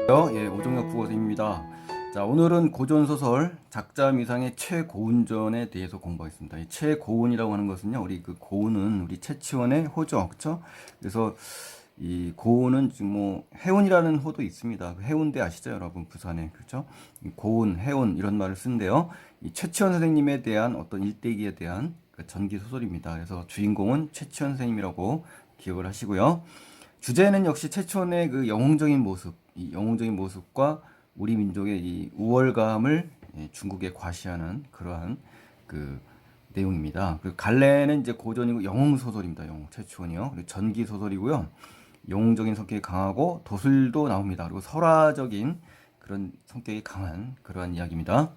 예, 오종혁 국어선생님입니다. 자, 오늘은 고전소설 작자미상의 최고운전에 대해서 공부하겠습니다. 이 최고운이라고 하는 것은요, 우리 그 고운은 우리 최치원의 호죠, 그렇죠? 그래서 이 고운은 지금 뭐 해운이라는 호도 있습니다. 그 해운대 아시죠, 여러분? 부산에, 그렇죠? 이 고운, 해운 이런 말을 쓰는데요. 이 최치원 선생님에 대한 어떤 일대기에 대한 그 전기 소설입니다. 그래서 주인공은 최치원 선생님이라고 기억을 하시고요. 주제는 역시 최초의 그 영웅적인 모습, 이 영웅적인 모습과 우리 민족의 이 우월감을 중국에 과시하는 그러한 그 내용입니다. 그 갈래는 이제 고전이고 영웅 소설입니다. 영웅 최초원이요. 그리고 전기 소설이고요. 영웅적인 성격이 강하고 도술도 나옵니다. 그리고 설화적인 그런 성격이 강한 그러한 이야기입니다.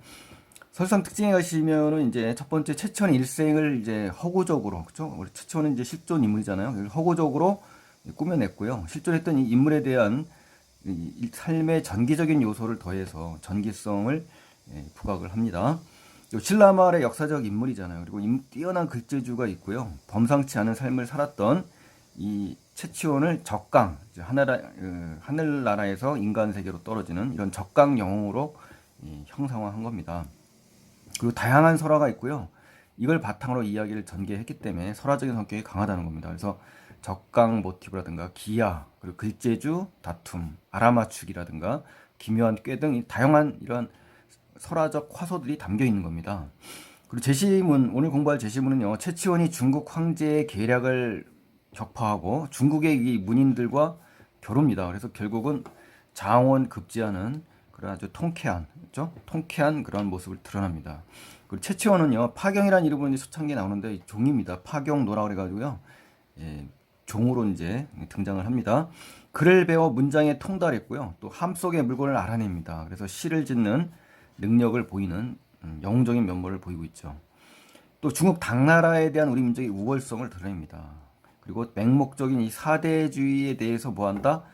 설상 특징에 가시면은 이제 첫 번째 최천의 일생을 이제 허구적으로, 그렇죠? 우리 최천은 이제 실존 인물이잖아요. 허구적으로 꾸며냈고요. 실존했던 이 인물에 대한 이 삶의 전기적인 요소를 더해서 전기성을 부각을 합니다. 신라말의 역사적 인물이잖아요. 그리고 뛰어난 글재주가 있고요. 범상치 않은 삶을 살았던 이 최치원을 적강, 하늘나라에서 인간 세계로 떨어지는 이런 적강 영웅으로 형상화한 겁니다. 그리고 다양한 설화가 있고요. 이걸 바탕으로 이야기를 전개했기 때문에 설화적인 성격이 강하다는 겁니다. 그래서 적강 모티브라든가 기야, 그리고 글재주, 다툼, 알아맞추기라든가 기묘한 꾀 등 다양한 이런 설화적 화소들이 담겨 있는 겁니다. 그리고 제시문, 오늘 공부할 제시문은요, 최치원이 중국 황제의 계략을 격파하고 중국의 이 문인들과 겨룹니다. 그래서 결국은 장원급제하는 그런 아주 통쾌한, 그렇죠? 통쾌한 그런 모습을 드러납니다. 그리고 최치원은요, 파경이라는 이름으로 초창기에 나오는데 종입니다. 파경노라 그래가지고요, 예, 종으로 이제 등장을 합니다. 글을 배워 문장에 통달했고요. 또 함 속의 물건을 알아냅니다. 그래서 시를 짓는 능력을 보이는 영웅적인 면모를 보이고 있죠. 또 중국 당나라에 대한 우리 민족의 우월성을 드러냅니다. 그리고 맹목적인 이 사대주의에 대해서 뭐한다?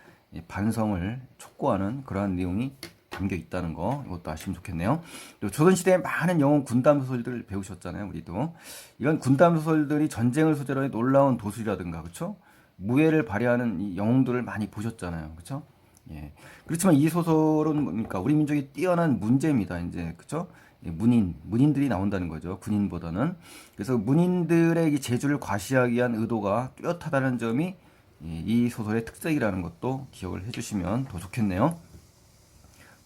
반성을 촉구하는 그러한 내용이 담겨 있다는 거, 이것도 아시면 좋겠네요. 또 조선시대에 많은 영웅 군담 소설들을 배우셨잖아요, 우리도. 이런 군담 소설들이 전쟁을 소재로 해 놀라운 도술이라든가, 그렇죠? 무예를 발휘하는 이 영웅들을 많이 보셨잖아요, 그렇죠? 예. 그렇지만 이 소설은 뭡니까? 우리 민족이 뛰어난 문제입니다, 이제, 그렇죠? 문인들이 나온다는 거죠, 군인보다는. 그래서 문인들의 이 재주를 과시하기 위한 의도가 뚜렷하다는 점이 이 소설의 특색이라는 것도 기억을 해주시면 더 좋겠네요.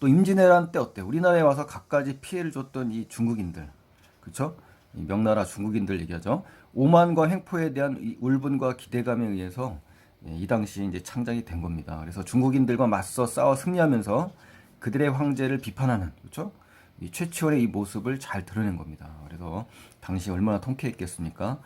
또 임진왜란 때 어때? 우리나라에 와서 갖가지 피해를 줬던 이 중국인들, 그렇죠? 명나라 중국인들 얘기하죠. 오만과 횡포에 대한 이 울분과 기대감에 의해서 이 당시 이제 창작이 된 겁니다. 그래서 중국인들과 맞서 싸워 승리하면서 그들의 황제를 비판하는, 그렇죠? 이 최치원의 이 모습을 잘 드러낸 겁니다. 그래서 당시 얼마나 통쾌했겠습니까?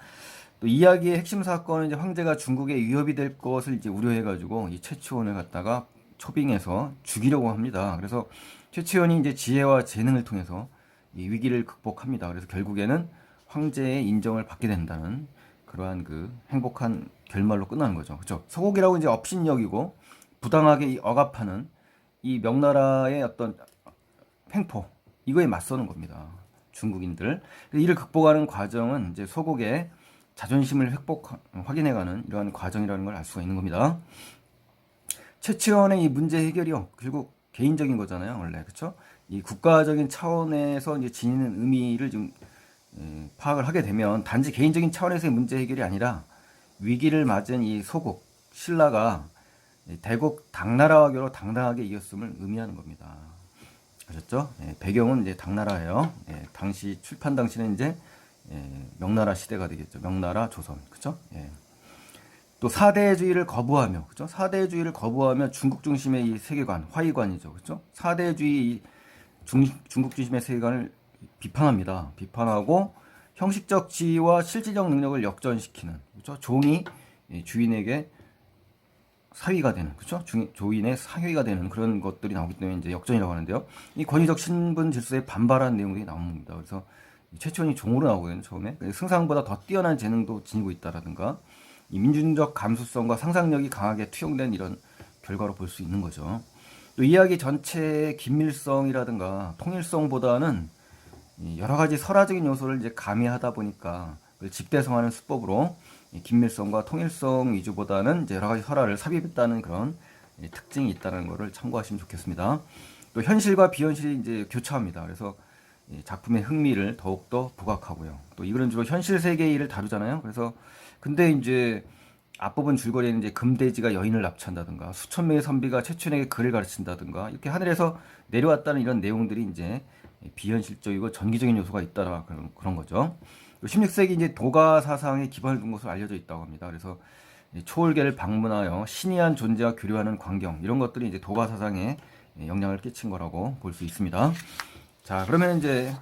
또 이야기의 핵심 사건은 이제 황제가 중국에 위협이 될 것을 이제 우려해가지고 이 최치원을 갖다가 초빙해서 죽이려고 합니다. 그래서 최치원이 이제 지혜와 재능을 통해서 이 위기를 극복합니다. 그래서 결국에는 황제의 인정을 받게 된다는 그러한 그 행복한 결말로 끝나는 거죠. 그렇죠? 서곡이라고 이제 업신여기고 부당하게 억압하는 이 명나라의 어떤 횡포, 이거에 맞서는 겁니다. 중국인들. 이를 극복하는 과정은 이제 소국의 자존심을 확인해가는 이러한 과정이라는 걸 알 수가 있는 겁니다. 최치원의 이 문제 해결이요, 결국 개인적인 거잖아요, 원래. 그쵸? 이 국가적인 차원에서 이제 지니는 의미를 좀 파악을 하게 되면 단지 개인적인 차원에서의 문제 해결이 아니라 위기를 맞은 이 소국, 신라가 대국 당나라와 겨루 당당하게 이겼음을 의미하는 겁니다. 아셨죠? 배경은 이제 당나라예요. 당시 출판 당시는 이제 명나라 시대가 되겠죠. 명나라 조선. 그쵸? 또 사대주의를 거부하며, 그죠? 사대주의를 거부하며 중국 중심의 이 세계관, 화이관이죠, 그죠? 사대주의 중국 중심의 세계관을 비판합니다. 비판하고 형식적 지위와 실질적 능력을 역전시키는, 그죠? 종이 주인에게 사위가 되는, 그죠? 조인의 사위가 되는 그런 것들이 나오기 때문에 이제 역전이라고 하는데요. 이 권위적 신분 질서에 반발하는 내용들이 나옵니다. 그래서 최치원이 종으로 나오거든요, 처음에. 승상보다 더 뛰어난 재능도 지니고 있다라든가. 이 민중적 감수성과 상상력이 강하게 투영된 이런 결과로 볼 수 있는 거죠. 또 이야기 전체의 긴밀성이라든가 통일성보다는 여러 가지 설화적인 요소를 이제 가미하다 보니까 집대성하는 수법으로 긴밀성과 통일성 위주보다는 이제 여러 가지 설화를 삽입했다는 그런 특징이 있다는 것을 참고하시면 좋겠습니다. 또 현실과 비현실이 이제 교차합니다. 그래서 작품의 흥미를 더욱더 부각하고요. 또 이거는 주로 현실 세계의 일을 다루잖아요. 그래서 근데 이제 앞부분 줄거리에는 이제 금돼지가 여인을 납치한다든가 수천 명의 선비가 최춘에게 글을 가르친다든가 이렇게 하늘에서 내려왔다는 이런 내용들이 이제 비현실적이고 전기적인 요소가 있다라 그런 거죠. 16세기 이제 도가 사상에 기반을 둔 것으로 알려져 있다고 합니다. 그래서 초월계를 방문하여 신이한 존재와 교류하는 광경 이런 것들이 이제 도가 사상에 영향을 끼친 거라고 볼 수 있습니다. 자, 그러면 이제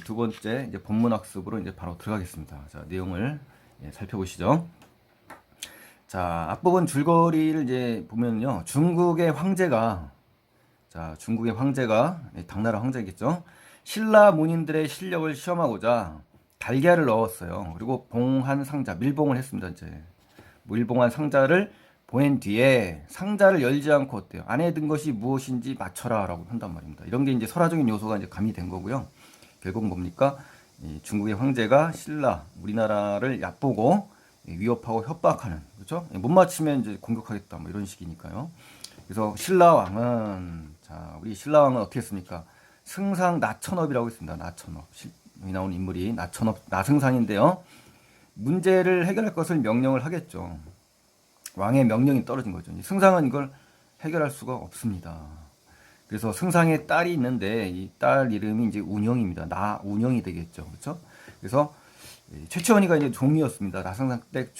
두 번째 이제 본문 학습으로 이제 바로 들어가겠습니다. 자, 내용을 살펴보시죠. 자, 앞부분 줄거리를 이제 보면요. 중국의 황제가 당나라 황제겠죠. 신라 문인들의 실력을 시험하고자 달걀을 넣었어요. 그리고 봉한 상자, 밀봉을 했습니다. 이제 밀봉한 상자를 보낸 뒤에 상자를 열지 않고 어때요? 안에 든 것이 무엇인지 맞춰라라고 한단 말입니다. 이런 게 이제 설화적인 요소가 이제 가미된 거고요. 결국 뭡니까? 중국의 황제가 신라, 우리나라를 얕보고 위협하고 협박하는, 그렇죠? 못 맞히면 이제 공격하겠다, 뭐 이런 식이니까요. 그래서 우리 신라왕은 어떻게 했습니까? 승상 나천업이라고 있습니다. 나천업. 여기 나온 인물이 나승상인데요. 문제를 해결할 것을 명령을 하겠죠. 왕의 명령이 떨어진 거죠. 승상은 이걸 해결할 수가 없습니다. 그래서 승상의 딸이 있는데 이 딸 이름이 이제 운영입니다. 나운영이 되겠죠. 그렇죠? 그래서 최치원이가 이제 종이었습니다. 나승상 때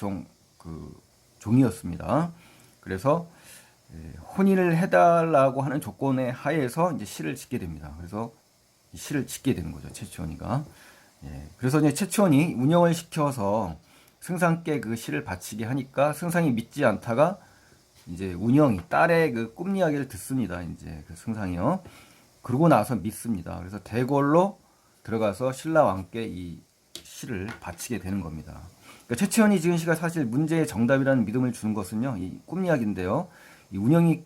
종이었습니다. 그래서 혼인을 해달라고 하는 조건에 하에서 이제 시를 짓게 됩니다. 그래서 시를 짓게 되는 거죠. 최치원이가. 그래서 이제 최치원이 운영을 시켜서 승상께 그 시를 바치게 하니까 승상이 믿지 않다가 이제 운영이 딸의 그 꿈 이야기를 듣습니다. 이제 그 승상이요. 그러고 나서 믿습니다. 그래서 대궐로 들어가서 신라 왕께 이 시를 바치게 되는 겁니다. 그러니까 최치원이 지은 시가 사실 문제의 정답이라는 믿음을 주는 것은요, 이 꿈 이야기인데요. 이 운영이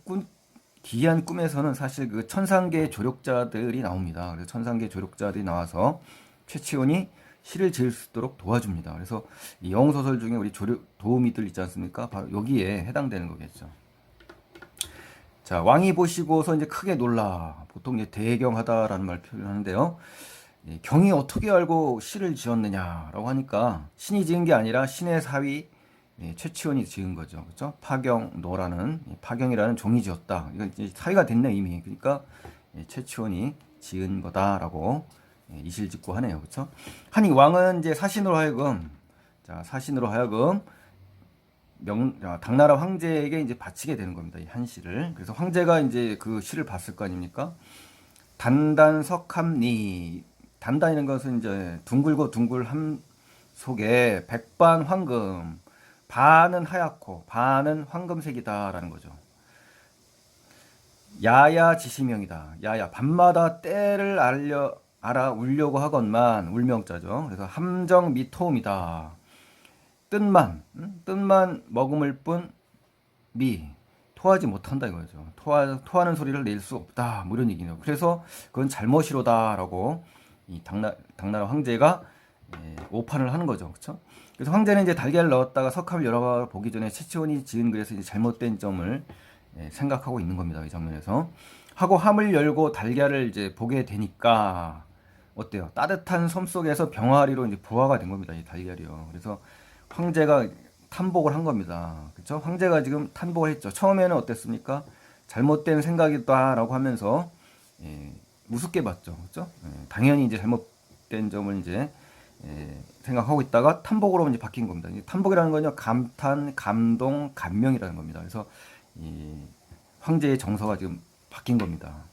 기이한 꿈에서는 사실 그 천상계의 조력자들이 나옵니다. 그래서 천상계 조력자들이 나와서 최치원이 시를 지을 수 있도록 도와줍니다. 그래서 이 영웅소설 중에 우리 도우미들 있지 않습니까? 바로 여기에 해당되는 거겠죠. 자, 왕이 보시고서 이제 크게 놀라. 보통 이제 대경하다라는 말 표현하는데요. 경이 어떻게 알고 시를 지었느냐라고 하니까 신이 지은 게 아니라 신의 사위 최치원이 지은 거죠. 그렇죠? 파경이라는 종이 지었다. 이건 이제 사위가 됐네 이미. 그러니까 최치원이 지은 거다라고 이실직고 하네요. 그렇죠? 하니 왕은 이제 사신으로 하여금 당나라 황제에게 이제 바치게 되는 겁니다. 이 한 시를. 그래서 황제가 이제 그 시를 봤을 거 아닙니까? 단단석함니. 단단이라는 것은 이제 둥글고 둥글함 속에 백반 황금, 반은 하얗고 반은 황금색이다라는 거죠. 야야 지시명이다. 야야 밤마다 때를 알아 울려고 하건만 울명자죠. 그래서 함정 미토음이다. 뜻만 머금을 뿐 토하지 못한다 이거죠. 토하는 소리를 낼 수 없다. 뭐 이런 얘기네요. 그래서 그건 잘못이로다라고 이 당나라 황제가 오판을 하는 거죠. 그렇죠? 그래서 황제는 이제 달걀을 넣었다가 석함을 열어봐 보기 전에 최치원이 지은 글에서 이제 잘못된 점을 생각하고 있는 겁니다. 이 장면에서. 하고 함을 열고 달걀을 이제 보게 되니까 어때요? 따뜻한 섬 속에서 병아리로 이제 부화가 된 겁니다. 이 달걀이요. 그래서 황제가 탐복을 한 겁니다. 그렇죠? 황제가 지금 탐복을 했죠. 처음에는 어땠습니까? 잘못된 생각이다라고 하면서 우습게 봤죠. 그렇죠? 당연히 이제 잘못된 점을 이제 생각하고 있다가 탐복으로 이제 바뀐 겁니다. 탐복이라는 건요, 감탄, 감동, 감명이라는 겁니다. 그래서 이 황제의 정서가 지금 바뀐 겁니다.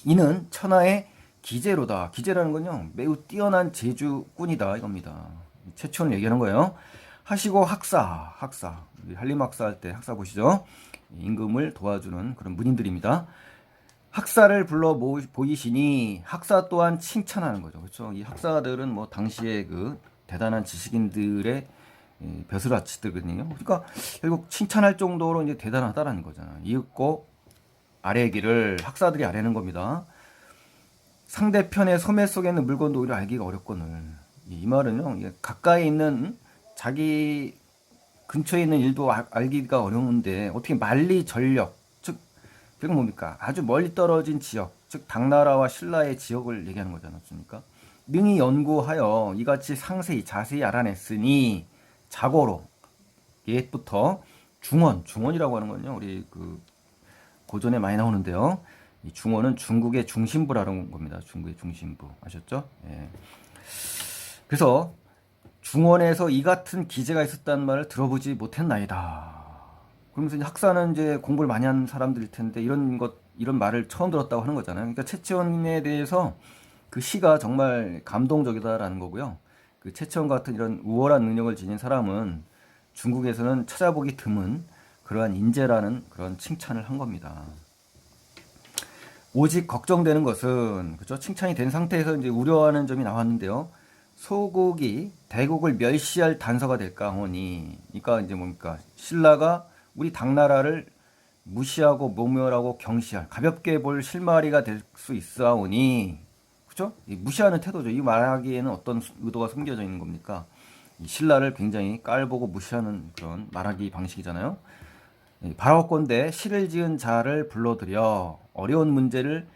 이는 천하의 기재로다. 기재라는 건요, 매우 뛰어난 재주꾼이다 이겁니다. 최초는 얘기하는 거예요. 하시고 학사, 한림학사 할 때 학사 보시죠. 임금을 도와주는 그런 문인들입니다. 학사를 불러 보이시니 학사 또한 칭찬하는 거죠. 그렇죠? 이 학사들은 뭐 당시에 그 대단한 지식인들의 벼슬아치들거든요. 그러니까 결국 칭찬할 정도로 이제 대단하다라는 거잖아요. 이윽고 아래기를 학사들이 아래는 겁니다. 상대편의 소매 속에 있는 물건도 오히려 알기가 어렵거늘. 이 말은요, 가까이 있는 자기 근처에 있는 일도 알기가 어려운데 어떻게 만리 전력 그건 뭡니까? 아주 멀리 떨어진 지역, 즉 당나라와 신라의 지역을 얘기하는 거지 않습니까? 능히 연구하여 이같이 상세히 자세히 알아냈으니 자고로 옛부터 중원이라고 하는 건요. 우리 그 고전에 많이 나오는데요. 이 중원은 중국의 중심부라는 겁니다. 중국의 중심부 아셨죠? 예. 그래서 중원에서 이 같은 기재가 있었다는 말을 들어보지 못했나이다. 그러면서 이제 학사는 이제 공부를 많이 한 사람들일 텐데 이런 말을 처음 들었다고 하는 거잖아요. 그러니까 최치원에 대해서 그 시가 정말 감동적이다라는 거고요. 그 최치원 같은 이런 우월한 능력을 지닌 사람은 중국에서는 찾아보기 드문 그러한 인재라는 그런 칭찬을 한 겁니다. 오직 걱정되는 것은 그죠? 칭찬이 된 상태에서 이제 우려하는 점이 나왔는데요. 소국이 대국을 멸시할 단서가 될까 하니, 그러니까 이제 뭡니까? 신라가 우리 당나라를 무시하고 모멸하고 경시할 가볍게 볼 실마리가 될 수 있사오니, 그죠? 이 무시하는 태도죠. 이 말하기에는 어떤 의도가 숨겨져 있는 겁니까? 이 신라를 굉장히 깔보고 무시하는 그런 말하기 방식이잖아요. 바라옵건대 시를 지은 자를 불러들여 어려운 문제를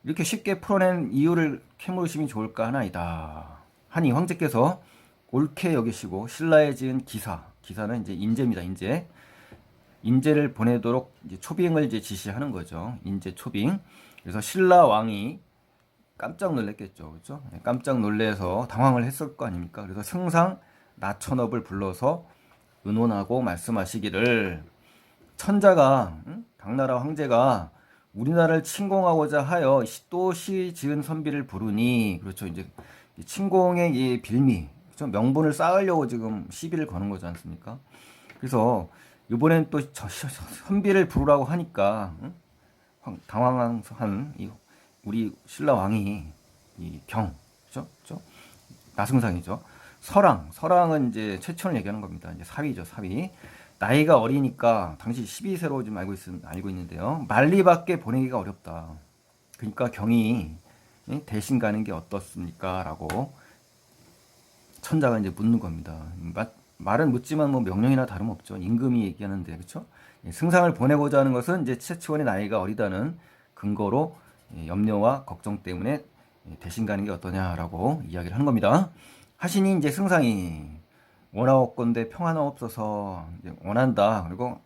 이렇게 쉽게 풀어낸 이유를 캐물으심이 좋을까 하나이다. 하니 황제께서 옳게 여기시고 신라에 지은 기사는 이제 인재입니다. 인재를 보내도록 이제 초빙을 이제 지시하는 거죠. 인재 초빙. 그래서 신라 왕이 깜짝 놀랐겠죠. 그렇죠? 깜짝 놀래서 당황을 했을 거 아닙니까? 그래서 승상 나천업을 불러서 의논하고 말씀하시기를 천자가 당나라 황제가 우리나라를 침공하고자 하여 또 시 지은 선비를 부르니 그렇죠. 이제 침공의 이 빌미, 그렇죠? 명분을 쌓으려고 지금 시비를 거는 거지 않습니까? 그래서 이번엔 또 선비를 부르라고 하니까 당황한 이 우리 신라 왕이 그렇죠? 나승상이죠. 서랑은 이제 최천을 얘기하는 겁니다. 이제 사위죠, 사위. 나이가 어리니까 당시 12세로 좀 알고 있는데요. 만리밖에 보내기가 어렵다. 그러니까 경이 대신 가는 게 어떻습니까? 라고 천자가 이제 묻는 겁니다. 말은 묻지만 뭐 명령이나 다름없죠. 임금이 얘기하는데, 그렇죠? 승상을 보내고자 하는 것은 이제 최치원의 나이가 어리다는 근거로 염려와 걱정 때문에 대신 가는 게 어떠냐라고 이야기를 하는 겁니다. 하시니 이제 승상이 원하옵건대 평화나 없어서 원한다. 그리고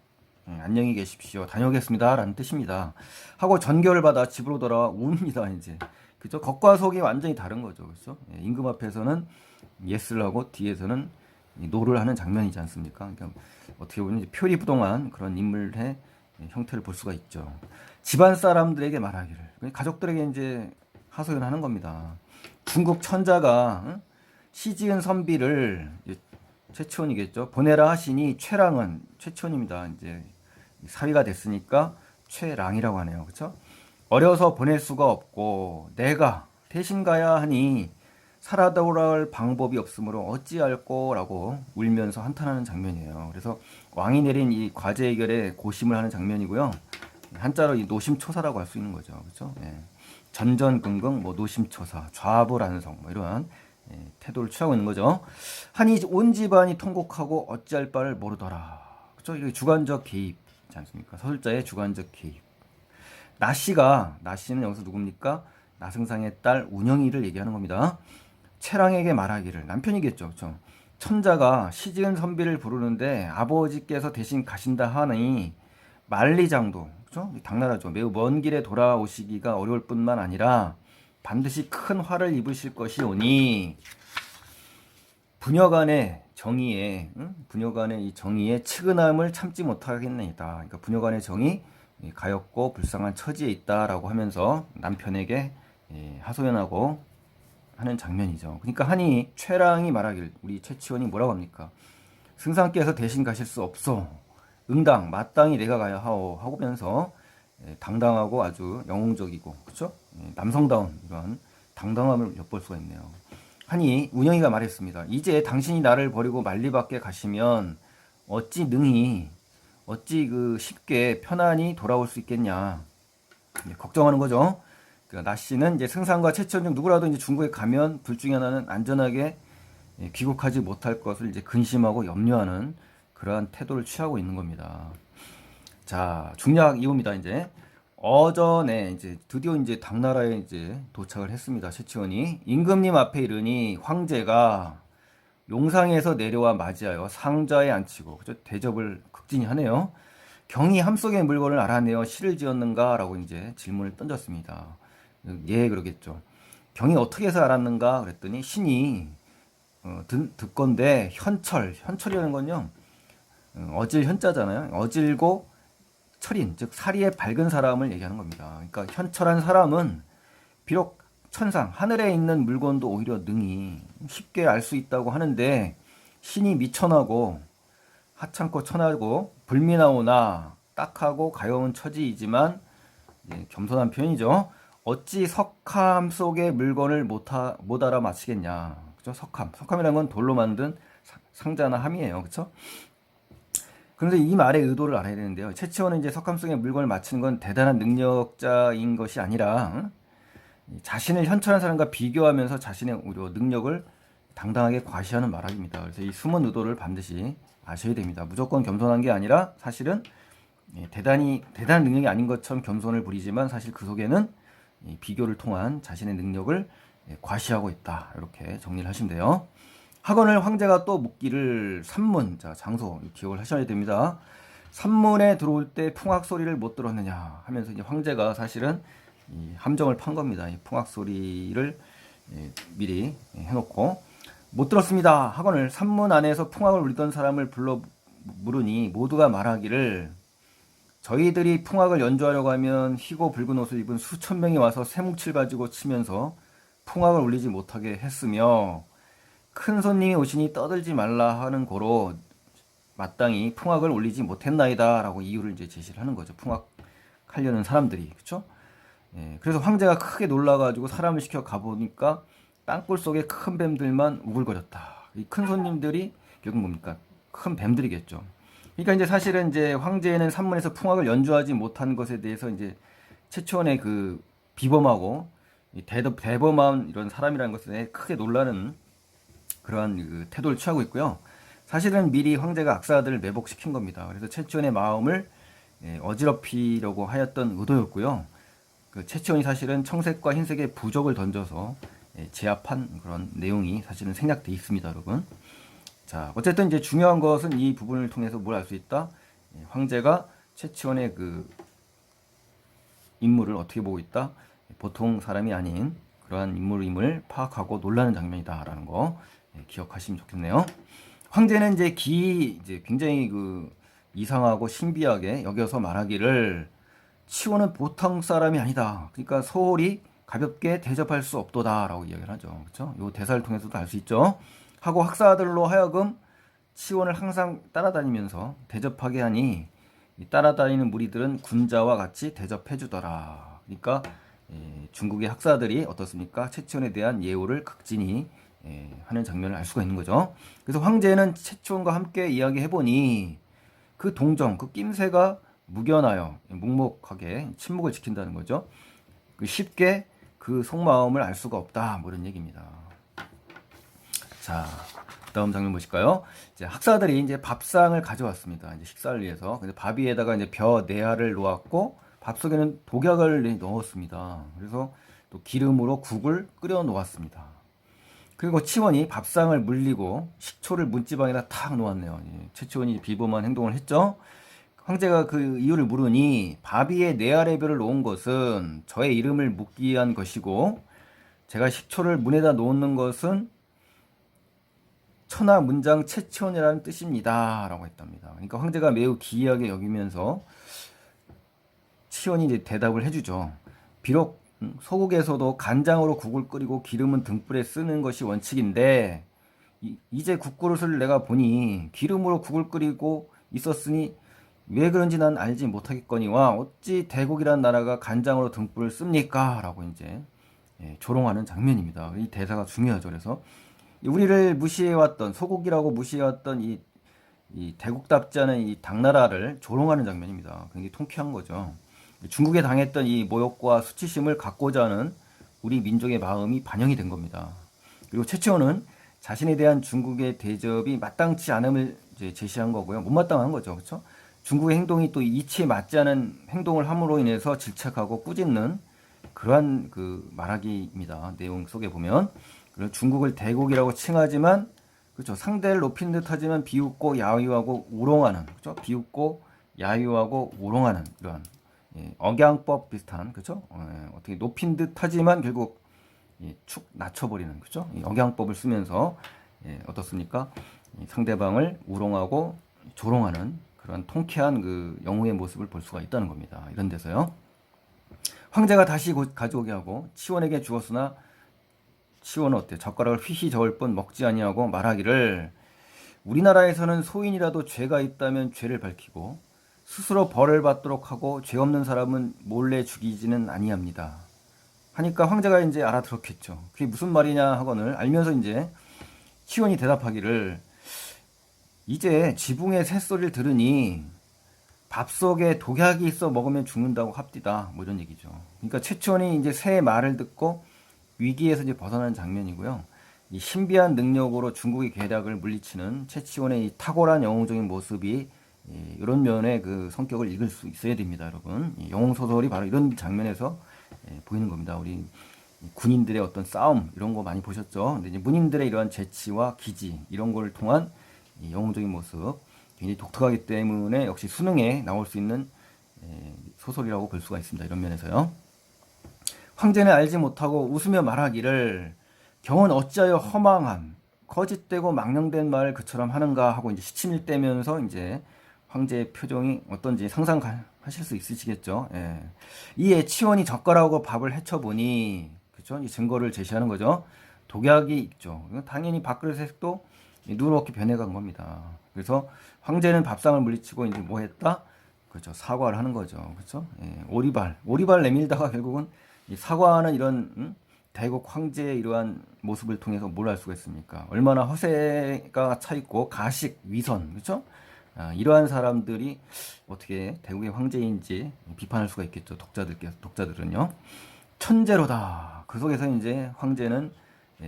안녕히 계십시오. 다녀오겠습니다. 라는 뜻입니다. 하고 전결을 받아 집으로 돌아와 웁니다. 이제 그죠? 겉과 속이 완전히 다른 거죠. 그렇죠? 임금 앞에서는 예스를 하고 뒤에서는 노를 하는 장면이지 않습니까? 그러니까 어떻게 보면 표리부동한 그런 인물의 형태를 볼 수가 있죠. 집안 사람들에게 말하기를, 가족들에게 이제 하소연하는 겁니다. 중국 천자가 시지은 선비를 최치원이겠죠. 보내라 하시니 최랑은 최치원입니다. 이제 사위가 됐으니까 최랑이라고 하네요. 그렇죠? 어려서 보낼 수가 없고 내가 대신 가야 하니 살아 돌아올 방법이 없으므로 어찌할꼬라고 울면서 한탄하는 장면이에요. 그래서 왕이 내린 이 과제 해결에 고심을 하는 장면이고요. 한자로 이 노심초사라고 할 수 있는 거죠. 그렇죠? 예. 전전긍긍, 뭐 노심초사, 좌불안성, 뭐 이런 태도를 취하고 있는 거죠. 하니 온 집안이 통곡하고 어찌할 바를 모르더라. 그렇죠? 이게 주관적 개입이지 않습니까? 서술자의 주관적 개입. 나씨는 여기서 누굽니까? 나승상의 딸 운영이를 얘기하는 겁니다. 채랑에게 말하기를, 남편이겠죠. 그렇죠? 천자가 시지은 선비를 부르는데 아버지께서 대신 가신다 하니 만리장도, 그렇죠? 당나라죠. 매우 먼 길에 돌아오시기가 어려울 뿐만 아니라 반드시 큰 화를 입으실 것이오니 부녀간의 정의에 이 정의에 측은함을 참지 못하겠나이다. 그러니까 부녀간의 정이 가엾고 불쌍한 처지에 있다라고 하면서 남편에게 하소연하고 하는 장면이죠. 그러니까 하니 최랑이 말하길, 우리 최치원이 뭐라고 합니까? 승상께서 대신 가실 수 없소. 응당 마땅히 내가 가야 하오 하고면서 당당하고 아주 영웅적이고 그렇죠? 남성다운 이런 당당함을 엿볼 수가 있네요. 하니 운영이가 말했습니다. 이제 당신이 나를 버리고 만리밖에 가시면 어찌 그 쉽게 편안히 돌아올 수 있겠냐. 걱정하는 거죠. 그러니까 나씨는 이제 승상과 최천 중 누구라도 이제 중국에 가면 둘 중에 하나는 안전하게 귀국하지 못할 것을 이제 근심하고 염려하는 그러한 태도를 취하고 있는 겁니다. 자, 중략 이후입니다. 이제 어전에 이제 드디어 이제 당나라에 이제 도착을 했습니다. 최치원이 임금님 앞에 이르니 황제가 용상에서 내려와 맞이하여 상자에 앉히고 그죠? 대접을 극진히 하네요. 경이 함속의 물건을 알아내어 시를 지었는가라고 이제 질문을 던졌습니다. 예, 그러겠죠. 경이 어떻게 해서 알았는가 그랬더니 신이 듣건대 현철이라는 건요. 어질 현자잖아요. 어질고 철인, 즉 사리에 밝은 사람을 얘기하는 겁니다. 그러니까 현철한 사람은 비록 천상, 하늘에 있는 물건도 오히려 능히 쉽게 알 수 있다고 하는데 신이 미천하고 하찮고 천하고 불미나오나 딱하고 가여운 처지이지만 겸손한 표현이죠. 어찌 석함 속의 물건을 못 알아맞히겠냐. 그죠? 석함이라는 건 돌로 만든 상자나 함이에요. 그렇죠? 그런데 이 말의 의도를 알아야 되는데요. 채치원은 이제 석함 속의 물건을 맞히는 건 대단한 능력자인 것이 아니라 자신을 현철한 사람과 비교하면서 자신의 능력을 당당하게 과시하는 말입니다. 그래서 이 숨은 의도를 반드시 아셔야 됩니다. 무조건 겸손한 게 아니라 사실은 대단한 능력이 아닌 것처럼 겸손을 부리지만 사실 그 속에는 비교를 통한 자신의 능력을 과시하고 있다. 이렇게 정리를 하시면 돼요. 학원을 황제가 또 묻기를 산문, 자, 장소 기억을 하셔야 됩니다. 산문에 들어올 때 풍악 소리를 못 들었느냐 하면서 이제 황제가 사실은 이 함정을 판 겁니다. 이 풍악 소리를 미리 해놓고 못 들었습니다. 학원을 산문 안에서 풍악을 울리던 사람을 불러 물으니 모두가 말하기를 저희들이 풍악을 연주하려고 하면 희고 붉은 옷을 입은 수천 명이 와서 쇠뭉치를 가지고 치면서 풍악을 울리지 못하게 했으며 큰 손님이 오시니 떠들지 말라 하는 고로 마땅히 풍악을 울리지 못했나이다 라고 이유를 이제 제시를 하는 거죠. 풍악하려는 사람들이. 그쵸? 그래서 황제가 크게 놀라가지고 사람을 시켜 가보니까 땅굴 속에 큰 뱀들만 우글거렸다. 이 큰 손님들이 결국 뭡니까? 큰 뱀들이겠죠. 그러니까 이제 사실은 이제 황제는 산문에서 풍악을 연주하지 못한 것에 대해서 이제 최초원의 그 비범하고 대범한 이런 사람이라는 것에 크게 놀라는 그러한 그 태도를 취하고 있고요. 사실은 미리 황제가 악사들을 매복시킨 겁니다. 그래서 최치원의 마음을 어지럽히려고 하였던 의도였고요. 그 최치원이 사실은 청색과 흰색의 부적을 던져서 제압한 그런 내용이 사실은 생략돼 있습니다, 여러분. 자, 어쨌든 이제 중요한 것은 이 부분을 통해서 뭘 알 수 있다? 황제가 최치원의 그 인물을 어떻게 보고 있다? 보통 사람이 아닌 그러한 인물임을 파악하고 놀라는 장면이다라는 거 기억하시면 좋겠네요. 황제는 이제 굉장히 그 이상하고 신비하게 여겨서 말하기를 치원은 보통 사람이 아니다. 그러니까 소홀히 가볍게 대접할 수 없도다라고 이야기를 하죠. 그렇죠? 요 대사를 통해서도 알 수 있죠. 하고 학사들로 하여금 치원을 항상 따라다니면서 대접하게 하니 따라다니는 무리들은 군자와 같이 대접해 주더라. 그러니까 중국의 학사들이 어떻습니까? 최치원에 대한 예우를 극진히 하는 장면을 알 수가 있는 거죠. 그래서 황제는 최치원과 함께 이야기해보니 그 동정, 그 낌새가 묵연하여 묵묵하게 침묵을 지킨다는 거죠. 쉽게 그 속마음을 알 수가 없다. 뭐 이런 얘기입니다. 자, 다음 장면 보실까요? 이제 학사들이 이제 밥상을 가져왔습니다. 이제 식사를 위해서. 근데 밥 위에다가 이제 벼 4알을 놓았고 밥 속에는 독약을 넣었습니다. 그래서 또 기름으로 국을 끓여 놓았습니다. 그리고 치원이 밥상을 물리고 식초를 문지방에다 탁 놓았네요. 최치원이 비범한 행동을 했죠. 황제가 그 이유를 물으니 밥 위에 4알의 벼를 놓은 것은 저의 이름을 묻기 위한 것이고 제가 식초를 문에다 놓는 것은 천하 문장 최치원이라는 뜻입니다. 라고 했답니다. 그러니까 황제가 매우 기이하게 여기면서 치원이 이제 대답을 해주죠. 비록 소국에서도 간장으로 국을 끓이고 기름은 등불에 쓰는 것이 원칙인데 이제 국그릇을 내가 보니 기름으로 국을 끓이고 있었으니 왜 그런지 난 알지 못하겠거니와 어찌 대국이란 나라가 간장으로 등불을 씁니까? 라고 이제 조롱하는 장면입니다. 이 대사가 중요하죠. 그래서 우리를 무시해왔던 소국이라고 무시해왔던 이 대국답지 않은 이 당나라를 조롱하는 장면입니다. 굉장히 통쾌한 거죠. 중국에 당했던 이 모욕과 수치심을 갖고자 하는 우리 민족의 마음이 반영이 된 겁니다. 그리고 최치원은 자신에 대한 중국의 대접이 마땅치 않음을 이제 제시한 거고요. 못마땅한 거죠. 그렇죠? 중국의 행동이 또 이치에 맞지 않은 행동을 함으로 인해서 질책하고 꾸짖는 그러한 그 말하기입니다. 내용 속에 보면 중국을 대국이라고 칭하지만 그렇죠. 상대를 높인 듯하지만 비웃고 야유하고 우롱하는 그렇죠. 비웃고 야유하고 우롱하는 이러한 억양법 비슷한 그렇죠. 어떻게 높인 듯하지만 결국 축 낮춰버리는 그렇죠. 억양법을 쓰면서 어떻습니까? 상대방을 우롱하고 조롱하는 그런 통쾌한 그 영웅의 모습을 볼 수가 있다는 겁니다. 이런 데서요. 황제가 다시 가져오게 하고 치원에게 주었으나 치원은 어때? 젓가락을 휘휘 저을 뿐 먹지 아니하고 말하기를 우리나라에서는 소인이라도 죄가 있다면 죄를 밝히고 스스로 벌을 받도록 하고 죄 없는 사람은 몰래 죽이지는 아니합니다. 하니까 황제가 이제 알아들었겠죠. 그게 무슨 말이냐 하거늘 알면서 이제 치원이 대답하기를 이제 지붕의 새소리를 들으니 밥 속에 독약이 있어 먹으면 죽는다고 합디다. 뭐 이런 얘기죠. 그러니까 최치원이 이제 새의 말을 듣고 위기에서 이제 벗어나는 장면이고요. 이 신비한 능력으로 중국의 계략을 물리치는 최치원의 이 탁월한 영웅적인 모습이 이런 면의 그 성격을 읽을 수 있어야 됩니다, 여러분. 영웅 소설이 바로 이런 장면에서 보이는 겁니다. 우리 군인들의 어떤 싸움 이런 거 많이 보셨죠? 근데 이제 문인들의 이러한 재치와 기지 이런 걸 통한 영웅적인 모습 굉장히 독특하기 때문에 역시 수능에 나올 수 있는 소설이라고 볼 수가 있습니다. 이런 면에서요. 황제는 알지 못하고 웃으며 말하기를 경은 어찌하여 허망함 거짓되고 망령된 말을 그처럼 하는가 하고 이제 시침을 떼면서 이제 황제의 표정이 어떤지 상상하실 수 있으시겠죠. 예. 이에 치원이 젓가락으로 밥을 헤쳐보니 그렇죠? 이 증거를 제시하는 거죠. 독약이 있죠. 당연히 밥그릇의 색도 누렇게 변해간 겁니다. 그래서 황제는 밥상을 물리치고 이제 뭐 했다? 그렇죠. 사과를 하는 거죠. 그렇죠? 예. 오리발 내밀다가 결국은 이 사과하는 이런 대국 황제의 이러한 모습을 통해서 뭘 알 수가 있습니까? 얼마나 허세가 차 있고 가식, 위선, 그렇죠? 이러한 사람들이 어떻게 대국의 황제인지 비판할 수가 있겠죠. 독자들은요. 천재로다. 그 속에서 이제 황제는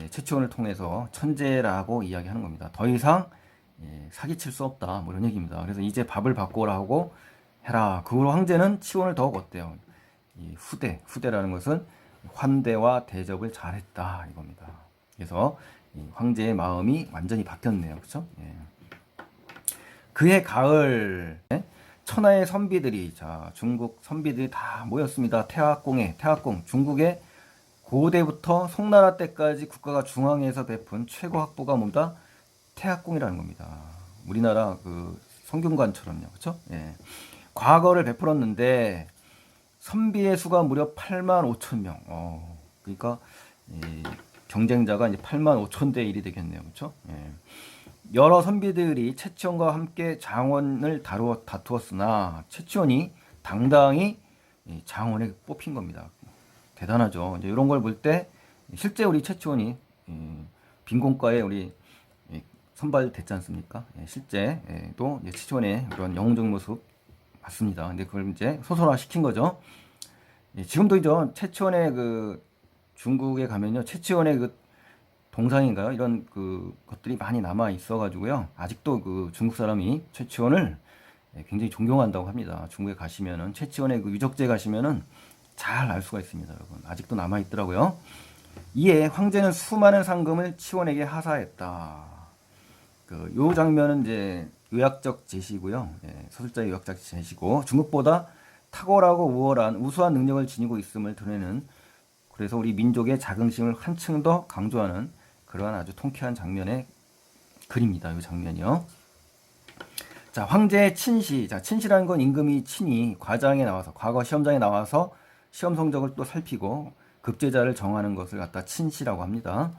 최치원을 통해서 천재라고 이야기하는 겁니다. 더 이상 사기칠 수 없다. 뭐 이런 얘기입니다. 그래서 이제 밥을 바꾸라 하고 해라. 그 후로 황제는 치원을 더욱 어때요? 이 후대라는 것은 환대와 대접을 잘했다 이겁니다. 그래서 황제의 마음이 완전히 바뀌었네요. 그렇죠? 예. 그해 가을 천하의 선비들이 중국 선비들이 다 모였습니다. 태학궁 중국의 고대부터 송나라 때까지 국가가 중앙에서 베푼 최고 학부가 뭐다? 태학궁이라는 겁니다. 우리나라 그 성균관처럼요. 그렇죠? 예. 과거를 베풀었는데 선비의 수가 무려 8만 5천 명. 그러니까 경쟁자가 이제 8만 5천 대 1이 되겠네요. 그렇죠? 예. 여러 선비들이 최치원과 함께 장원을 다투었으나 최치원이 당당히 장원에 뽑힌 겁니다. 대단하죠. 이제 이런 걸 볼 때 실제 우리 최치원이 빈곤가에 우리 선발됐지 않습니까? 실제 또 최치원의 그런 영웅적인 모습 맞습니다. 근데 그걸 이제 소설화 시킨 거죠. 지금도 이제 최치원의 그 중국에 가면요, 최치원의 그 동상인가요? 이런 그 것들이 많이 남아 있어가지고요. 아직도 그 중국 사람이 최치원을 굉장히 존경한다고 합니다. 중국에 가시면은 최치원의 그 유적지에 가시면은 잘 알 수가 있습니다, 여러분. 아직도 남아 있더라고요. 이에 황제는 수많은 상금을 치원에게 하사했다. 요 장면은 이제 요약적 제시고요. 서술자의 요약적 제시고 중국보다 탁월하고 우수한 능력을 지니고 있음을 드러내는 그래서 우리 민족의 자긍심을 한층 더 강조하는 그러한 아주 통쾌한 장면의 글입니다. 이 장면이요. 자, 황제의 친시. 자, 친시라는 건 임금이 친히 과장에 나와서 과거 시험장에 나와서 시험 성적을 또 살피고 급제자를 정하는 것을 갖다 친시라고 합니다.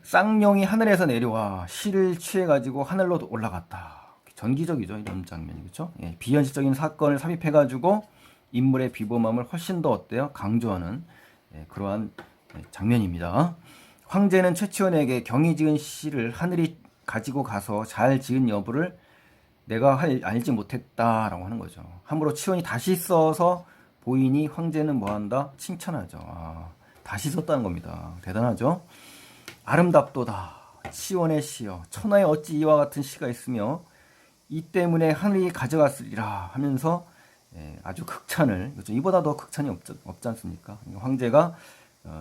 쌍용이 하늘에서 내려와 시를 취해가지고 하늘로 올라갔다. 전기적이죠, 이런 장면이. 그렇죠? 예, 비현실적인 사건을 삽입해가지고 인물의 비범함을 훨씬 더 어때요? 강조하는 그러한 장면입니다. 황제는 최치원에게 경이 지은 시를 하늘이 가지고 가서 잘 지은 여부를 내가 알지 못했다라고 하는 거죠. 함부로 치원이 다시 써서 보이니 황제는 뭐한다? 칭찬하죠. 다시 썼다는 겁니다. 대단하죠? 아름답도다. 치원의 시여. 천하에 어찌 이와 같은 시가 있으며 이 때문에 하늘이 가져갔으리라 하면서 아주 극찬을, 그렇죠? 이보다 더 극찬이 없지 않습니까? 황제가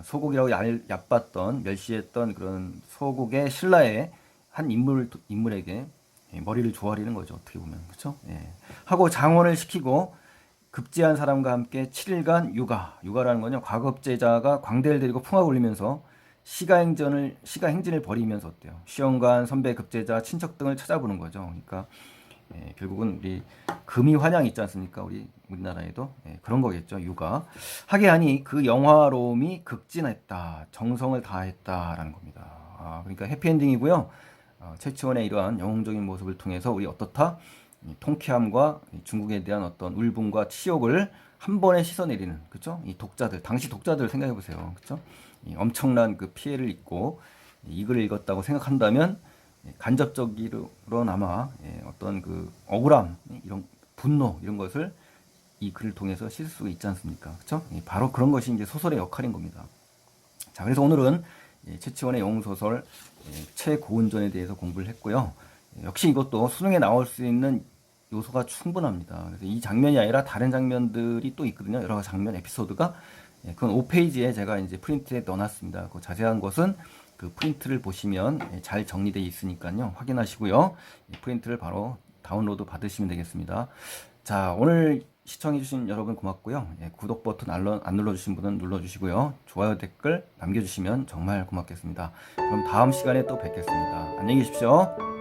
소국이라고 얕봤던, 멸시했던 그런 소국의 신라의 한 인물에게 머리를 조아리는 거죠. 어떻게 보면. 그렇죠? 하고 장원을 시키고 급제한 사람과 함께 7일간 육아라는 거는 과급제자가 광대를 데리고 풍악을 울리면서 시가행진을 벌이면서 어때요? 시험관, 선배, 급제자, 친척 등을 찾아보는 거죠. 그러니까 결국은 우리 금이 환영 있지 않습니까? 우리나라에도 그런 거겠죠. 육아. 하게 하니 그 영화로움이 극진했다. 정성을 다했다라는 겁니다. 그러니까 해피엔딩이고요. 최치원의 이러한 영웅적인 모습을 통해서 우리 어떻다? 이 통쾌함과 중국에 대한 어떤 울분과 치욕을 한 번에 씻어내리는, 그죠? 이 독자들, 당시 독자들 생각해 보세요. 그죠? 이 엄청난 그 피해를 입고 이 글을 읽었다고 생각한다면 간접적으로나마 어떤 그 억울함, 이런 분노 이런 것을 이 글을 통해서 씻을 수 있지 않습니까? 그렇죠? 바로 그런 것이 이제 소설의 역할인 겁니다. 자, 그래서 오늘은 최치원의 영웅소설 최고운전에 대해서 공부를 했고요. 역시 이것도 수능에 나올 수 있는 요소가 충분합니다. 그래서 이 장면이 아니라 다른 장면들이 또 있거든요. 여러 장면 에피소드가. 그건 5페이지에 제가 이제 프린트에 넣어놨습니다. 그 자세한 것은 그 프린트를 보시면 잘 정리되어 있으니까요. 확인하시고요. 프린트를 바로 다운로드 받으시면 되겠습니다. 자, 오늘 시청해주신 여러분 고맙고요. 구독 버튼 안 눌러주신 분은 눌러주시고요. 좋아요, 댓글 남겨주시면 정말 고맙겠습니다. 그럼 다음 시간에 또 뵙겠습니다. 안녕히 계십시오.